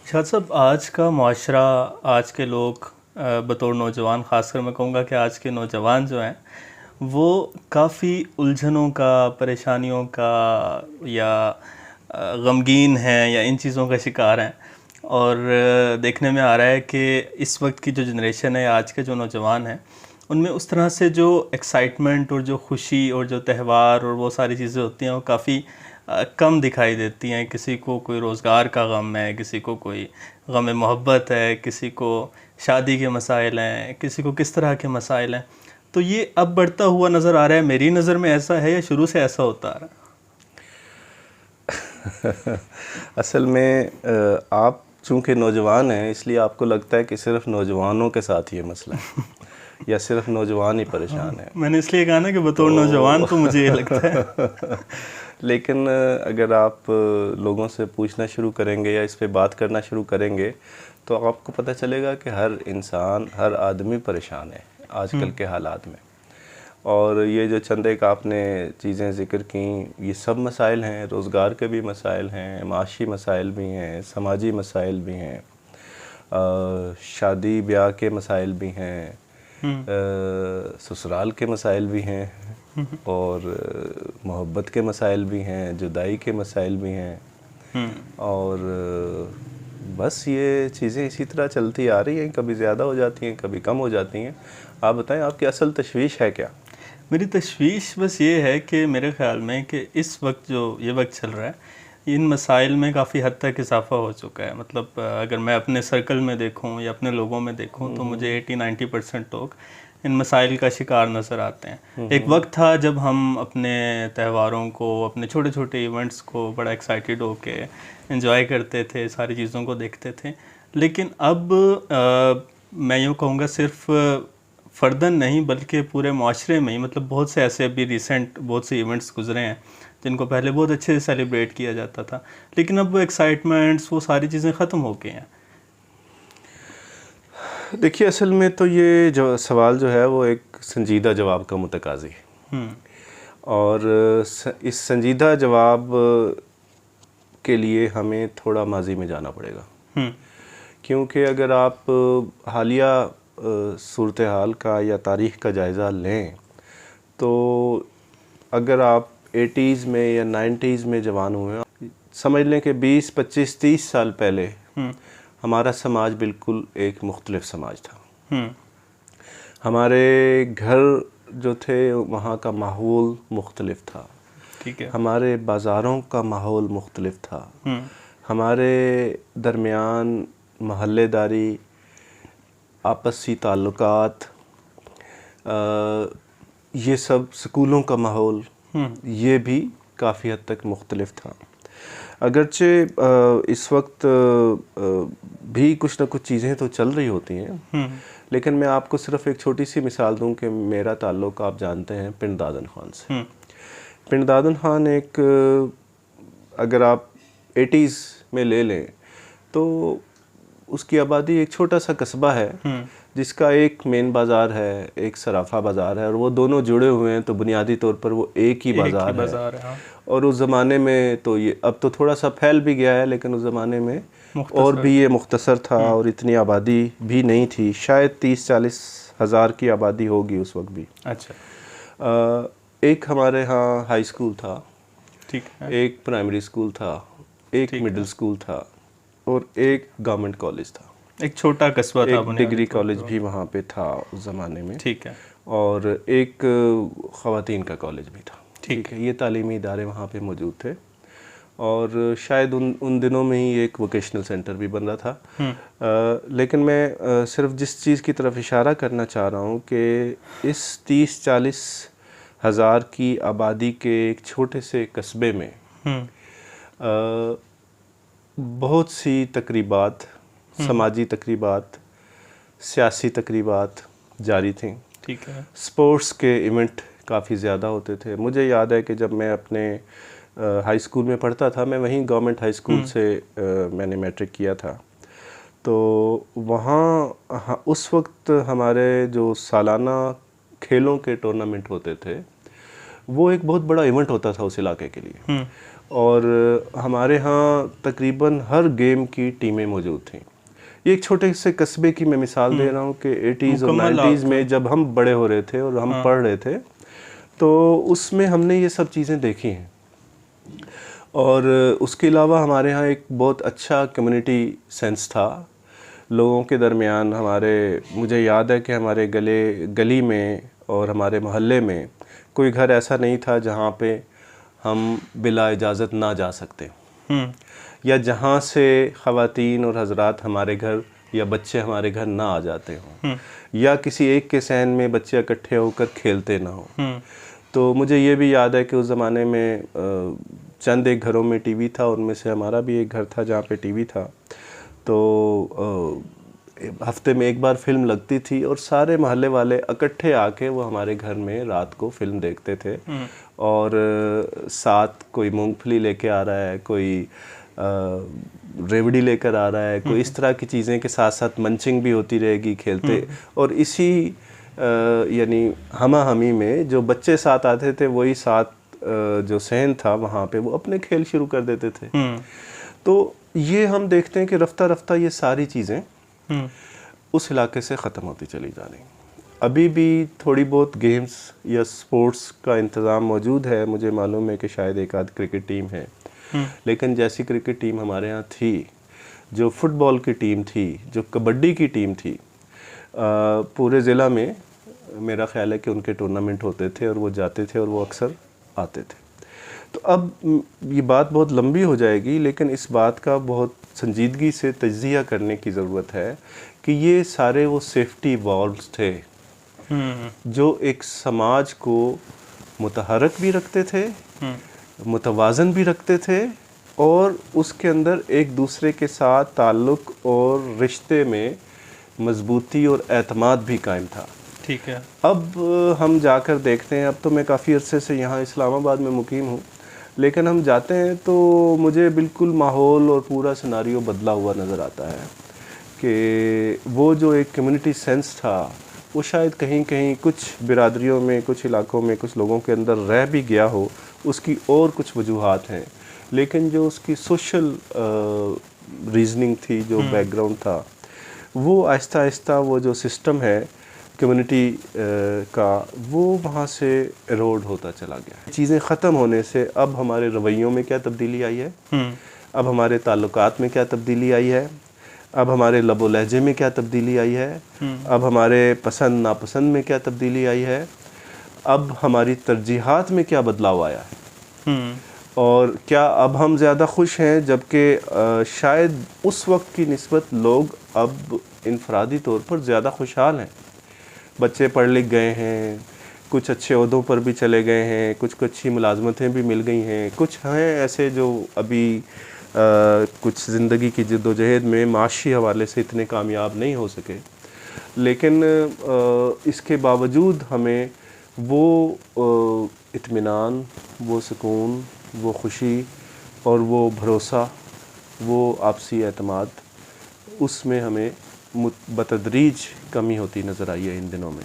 शाह साहब, आज का माशरा, आज के लोग, बतौर नौजवान ख़ासकर मैं कहूँगा कि आज के नौजवान जो हैं वो काफ़ी उलझनों का, परेशानियों का या गमगीन हैं या इन चीज़ों का शिकार हैं। और देखने में आ रहा है कि इस वक्त की जो जनरेशन है, आज के जो नौजवान हैं, उनमें उस तरह से जो एक्साइटमेंट और जो खुशी और जो त्यौहार और वो सारी चीज़ें होती हैं वो काफ़ी कम दिखाई देती हैं। किसी को कोई रोज़गार का गम है, किसी को कोई गम मोहब्बत है, किसी को शादी के मसाइल हैं, किसी को किस तरह के मसाइल हैं। तो ये अब बढ़ता हुआ नज़र आ रहा है। मेरी नज़र में ऐसा है या शुरू से ऐसा होता आ रहा है? असल में आप चूँकि नौजवान हैं इसलिए आपको लगता है कि सिर्फ नौजवानों के साथ ये मसला है या सिर्फ नौजवान ही परेशान है। मैंने इसलिए कहा ना कि बतौर नौजवान तो मुझे ये लगता है। लेकिन अगर आप लोगों से पूछना शुरू करेंगे या इस पे बात करना शुरू करेंगे तो आपको पता चलेगा कि हर इंसान, हर आदमी परेशान है आजकल के हालात में। और ये जो चंद एक आपने चीज़ें ज़िक्र की, ये सब मसाइल हैं। रोज़गार के भी मसाइल हैं, माशी मसाइल भी हैं, समाजी मसाइल भी हैं, शादी ब्याह के मसाइल भी हैं, ससुराल के मसाइल भी हैं और मोहब्बत के मसाइल भी हैं, जुदाई के मसाइल भी हैं। और बस ये चीज़ें इसी तरह चलती आ रही हैं, कभी ज़्यादा हो जाती हैं, कभी कम हो जाती हैं। आप बताएं, आपकी असल तशवीश है क्या? मेरी तशवीश बस ये है कि मेरे ख़्याल में कि इस वक्त जो ये वक्त चल रहा है, इन मसाइल में काफ़ी हद तक इजाफा हो चुका है। मतलब अगर मैं अपने सर्कल में देखूं या अपने लोगों में देखूं तो मुझे 80-90% लोग इन मसाइल का शिकार नज़र आते हैं। एक वक्त था जब हम अपने त्योहारों को, अपने छोटे छोटे इवेंट्स को बड़ा एक्साइटेड होके एंजॉय करते थे, सारी चीज़ों को देखते थे। लेकिन अब मैं यूँ कहूँगा सिर्फ फ़र्दन नहीं बल्कि पूरे माशरे में ही, मतलब बहुत से ऐसे अभी रिसेंट बहुत से इवेंट्स गुजरे हैं जिनको पहले बहुत अच्छे से सेलिब्रेट किया जाता था, लेकिन अब वो एक्साइटमेंट्स, वो सारी चीज़ें ख़त्म हो गई हैं। देखिए, असल में तो ये जो सवाल जो है वो एक संजीदा जवाब का मुतकाज़ी है और इस संजीदा जवाब के लिए हमें थोड़ा माजी में जाना पड़ेगा। क्योंकि अगर आप हालिया सूरत हाल का या तारीख़ का जायज़ा लें तो अगर आप 80s में या 90s में जवान हुए, समझ लें कि 20, 25, 30 साल पहले हमारा समाज बिल्कुल एक मुख्तलिफ समाज था। हमारे घर जो थे वहाँ का माहौल मुख्तलिफ था। ठीक है। हमारे बाज़ारों का माहौल मुख्तलिफ था। हमारे दरमियान महल्लेदारी, आपसी ताल्लुकात, ये सब, स्कूलों का माहौल, ये भी काफ़ी हद तक मुख्तलिफ था। अगरचे इस वक्त भी कुछ ना कुछ चीज़ें तो चल रही होती हैं, लेकिन मैं आपको सिर्फ एक छोटी सी मिसाल दूं कि मेरा ताल्लुक़ आप जानते हैं पिंड दादन खान से। पिंड दादन खान एक, अगर आप 80s में ले लें तो उसकी आबादी एक छोटा सा कस्बा है जिसका एक मेन बाज़ार है, एक सराफा बाज़ार है, और वो दोनों जुड़े हुए हैं तो बुनियादी तौर पर वो एक ही बाज़ार है। हाँ। और उस ज़माने में तो ये अब तो थोड़ा सा फैल भी गया है, लेकिन उस ज़माने में और भी ये मुख्तसर था और इतनी आबादी भी नहीं थी। शायद 30-40 हज़ार की आबादी होगी उस वक्त भी। अच्छा। एक हमारे यहाँ हाई स्कूल था, ठीक है, एक प्राइमरी स्कूल था, एक मिडिल स्कूल था और एक गवर्नमेंट कॉलेज था। एक छोटा कस्बा था, एक डिग्री कॉलेज भी वहाँ पे था उस ज़माने में। ठीक है। और एक ख़वातीन का कॉलेज भी था। ठीक है, ये तालीमी इदारे वहाँ पे मौजूद थे और शायद उन दिनों में ही एक वोकेशनल सेंटर भी बन रहा था। लेकिन मैं सिर्फ जिस चीज़ की तरफ इशारा करना चाह रहा हूँ कि इस 30-40 हज़ार की आबादी के एक छोटे से कस्बे में बहुत सी तकरीबात, समाजी तकरीबात, सियासी तकरीबात जारी थीं। ठीक है। स्पोर्ट्स के इवेंट काफ़ी ज़्यादा होते थे। मुझे याद है कि जब मैं अपने हाई स्कूल में पढ़ता था, मैं वहीं गवर्नमेंट हाई स्कूल से मैंने मैट्रिक किया था, तो वहाँ उस वक्त हमारे जो सालाना खेलों के टूर्नामेंट होते थे वो एक बहुत बड़ा इवेंट होता था उस इलाके के लिए। और हमारे यहाँ तकरीबन हर गेम की टीमें मौजूद थीं। ये एक छोटे से कस्बे की मैं मिसाल दे रहा हूँ कि 80s और 90s में जब हम बड़े हो रहे थे और हम पढ़ रहे थे तो उसमें हमने ये सब चीज़ें देखी हैं। और उसके अलावा हमारे यहाँ एक बहुत अच्छा कम्युनिटी सेंस था लोगों के दरमियान। मुझे याद है कि हमारे गली में और हमारे मोहल्ले में कोई घर ऐसा नहीं था जहाँ पे हम बिला इजाज़त ना जा सकते, या जहाँ से ख़वातीन और हजरात हमारे घर या बच्चे हमारे घर ना आ जाते हों, या किसी एक के सहन में बच्चे इकट्ठे होकर खेलते ना हों। तो मुझे ये भी याद है कि उस ज़माने में चंद एक घरों में टीवी था, उनमें से हमारा भी एक घर था जहाँ पे टीवी था। तो हफ्ते में एक बार फिल्म लगती थी और सारे मोहल्ले वाले इकट्ठे आके वो हमारे घर में रात को फिल्म देखते थे। और साथ कोई मूंगफली लेके आ रहा है, कोई रेवड़ी लेकर आ रहा है, कोई इस तरह की चीज़ें के साथ साथ मंचिंग भी होती रहेगी खेलते। और इसी यानी हमा हमी में जो बच्चे साथ आते थे वही साथ जो सहन था वहाँ पे वो अपने खेल शुरू कर देते थे। तो ये हम देखते हैं कि रफ्ता रफ्ता ये सारी चीज़ें उस इलाके से ख़त्म होती चली जा रही। अभी भी थोड़ी बहुत गेम्स या स्पोर्ट्स का इंतज़ाम मौजूद है। मुझे मालूम है कि शायद एक आध क्रिकेट टीम है, लेकिन जैसी क्रिकेट टीम हमारे यहाँ थी, जो फुटबॉल की टीम थी, जो कबड्डी की टीम थी, पूरे ज़िला में मेरा ख्याल है कि उनके टूर्नामेंट होते थे और वो जाते थे और वो अक्सर आते थे। तो अब ये बात बहुत लंबी हो जाएगी, लेकिन इस बात का बहुत संजीदगी से तज्ज़िया करने की ज़रूरत है कि ये सारे वो सेफ्टी वॉल्व्स थे जो एक समाज को मुतहरक भी रखते थे, मुतवाज़न भी रखते थे, और उसके अंदर एक दूसरे के साथ ताल्लुक़ और रिश्ते में मजबूती और एतमाद भी कायम था। ठीक है। अब हम जाकर देखते हैं, अब तो मैं काफ़ी अरसे से यहाँ इस्लामाबाद में मुकीम हूँ, लेकिन हम जाते हैं तो मुझे बिल्कुल माहौल और पूरा सिनारियो बदला हुआ नज़र आता है कि वो जो एक कम्युनिटी सेंस था वो शायद कहीं कहीं कुछ बिरादरियों में, कुछ इलाकों में, कुछ लोगों के अंदर रह भी गया हो। उसकी और कुछ वजूहात हैं, लेकिन जो उसकी सोशल रीजनिंग थी, जो बैकग्राउंड था, वो आहिस्ता आहिस्ता वो जो सिस्टम है कम्युनिटी का, वो वहाँ से एरोड होता चला गया। चीज़ें ख़त्म होने से अब हमारे रवैयों में क्या तब्दीली आई है, अब हमारे ताल्लुकात में क्या तब्दीली आई है, अब हमारे लबो लहजे में क्या तब्दीली आई है, अब हमारे पसंद नापसंद में क्या तब्दीली आई है, अब हमारी तरजीहात में क्या बदलाव आया है, और क्या अब हम ज़्यादा खुश हैं, जबकि शायद उस वक्त की निस्बत लोग अब इनफरादी तौर पर ज़्यादा खुशहाल हैं। बच्चे पढ़ लिख गए हैं, कुछ अच्छे ओहदों पर भी चले गए हैं, कुछ को अच्छी मुलाजमतें भी मिल गई हैं, कुछ हैं ऐसे जो अभी कुछ ज़िंदगी की जद्दोजहद में माशी हवाले से इतने कामयाब नहीं हो सके, लेकिन इसके बावजूद हमें वो इत्मीनान, वो सुकून, वो खुशी और वो भरोसा, वो आपसी एतमाद, उसमें हमें बतदरीज कमी होती नज़र आई है इन दिनों में।